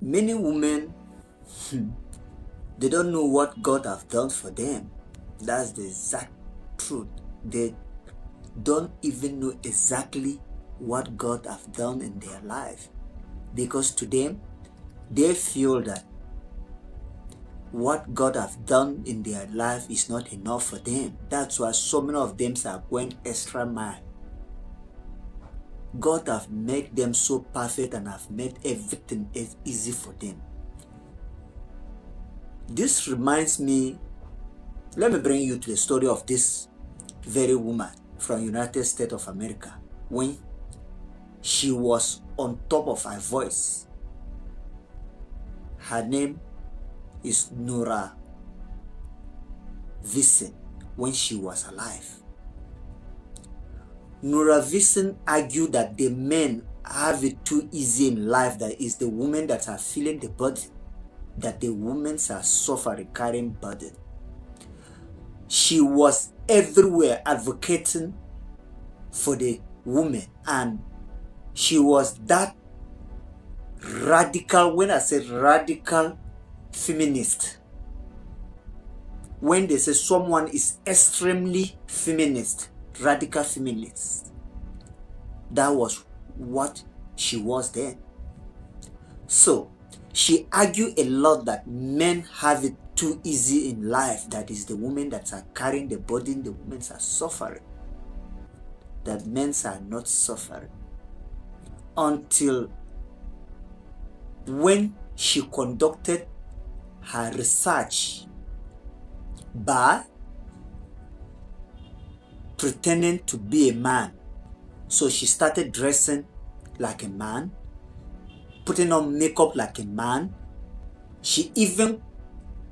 Many women, they don't know what God have done for them. That's the exact truth. They don't even know exactly what God have done in their life, because to them, they feel that what God have done in their life is not enough for them. That's why so many of them are going extra mile. God have made them so perfect and have made everything easy for them. This reminds me, let me bring you to the story of this very woman from United States of America when she was on top of her voice. Her name is Norah Vincent when she was alive. Norah Vincent argued that the men have it too easy in life, that is the women that are feeling the burden, that the women are suffering, carrying burden. She was everywhere advocating for the women, and she was that radical. When I say radical feminist, when they say someone is extremely feminist, radical feminist, that was what she was then. So she argued a lot that men have it too easy in life, that is the women that are carrying the burden, the women are suffering, that men are not suffering, until when she conducted her research by pretending to be a man. So she started dressing like a man, putting on makeup like a man. She even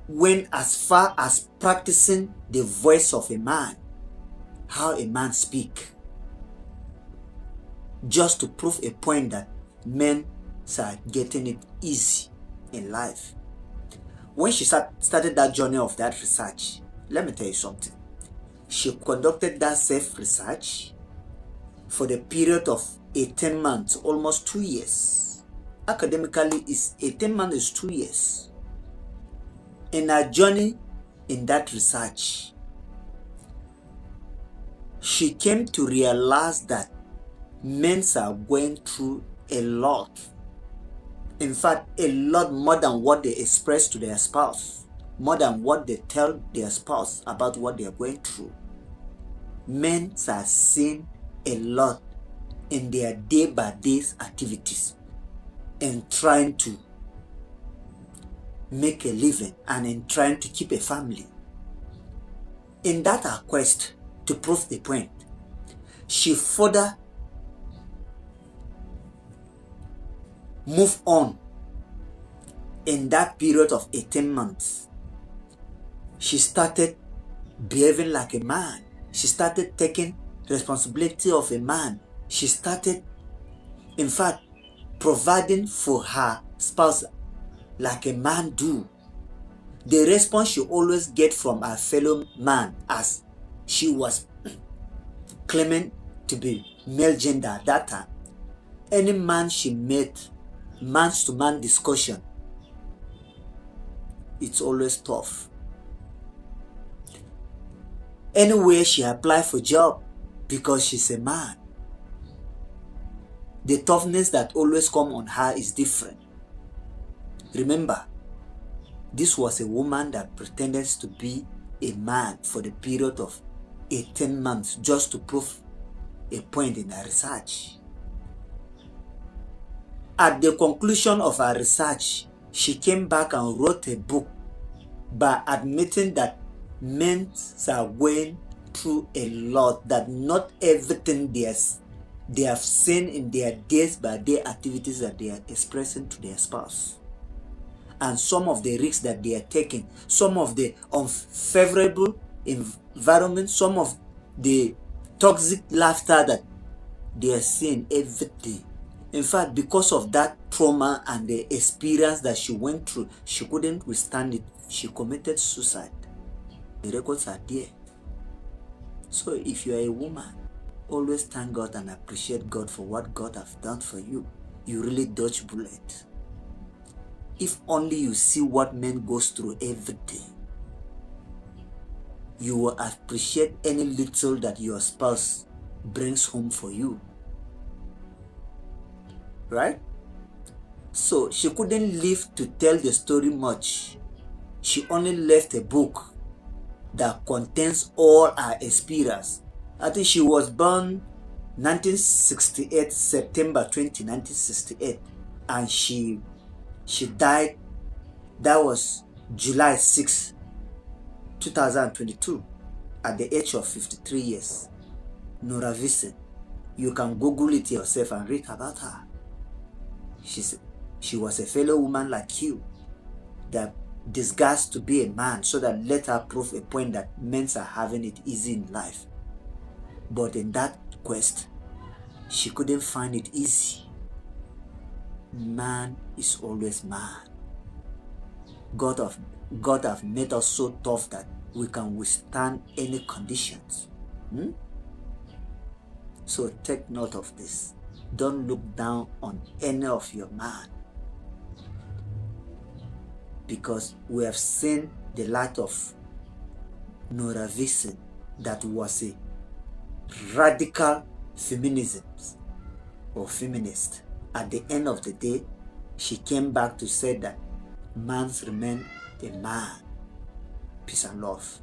went as far as practicing the voice of a man, how a man speaks, just to prove a point that men are getting it easy in life. When she started that journey of that research, let me tell you something. She conducted that self-research for the period of 18 months, almost 2 years. Academically, 18 months is 2 years. In her journey in that research, she came to realize that men are going through a lot. In fact, a lot more than what they express to their spouse, more than what they tell their spouse about what they are going through. Men are seeing a lot in their day-by-day activities and trying to make a living and in trying to keep a family. In that her quest to prove the point, she further moved on. In that period of 18 months, she started behaving like a man. She started taking responsibility of a man. She started, in fact, providing for her spouse like a man do. The response she always get from her fellow man, as she was claiming to be male gender at that time, any man she met, man-to-man discussion, it's always tough. Anywhere she applied for job, because she's a man, the toughness that always come on her is different. Remember, this was a woman that pretended to be a man for the period of 18 months just to prove a point in her research. At the conclusion of her research, she came back and wrote a book by admitting that men are going through a lot, that not everything they have seen in their days-by-day activities that they are expressing to their spouse. And some of the risks that they are taking, some of the unfavorable environment, some of the toxic lifestyle that they are seeing every day. In fact, because of that trauma and the experience that she went through, she couldn't withstand it. She committed suicide. The records are there. So if you are a woman, always thank God and appreciate God for what God has done for you. You really dodge bullet. If only you see what men goes through every day, you will appreciate any little that your spouse brings home for you. Right? So she couldn't live to tell the story much. She only left a book that contains all her experience. I think she was born 1968, September 20, 1968, and she died, that was July 6, 2022, at the age of 53 years. Norah Vincent. You can Google it yourself and read about her. She was a fellow woman like you that disguised to be a man so that let her prove a point that men are having it easy in life. But in that quest, she couldn't find it easy. Man is always man. God have made us so tough that we can withstand any conditions. So take note of this. Don't look down on any of your man, because we have seen the light of Norah Vincent, that was a radical feminism or feminist. At the end of the day, she came back to say that man remain a man. Peace and love.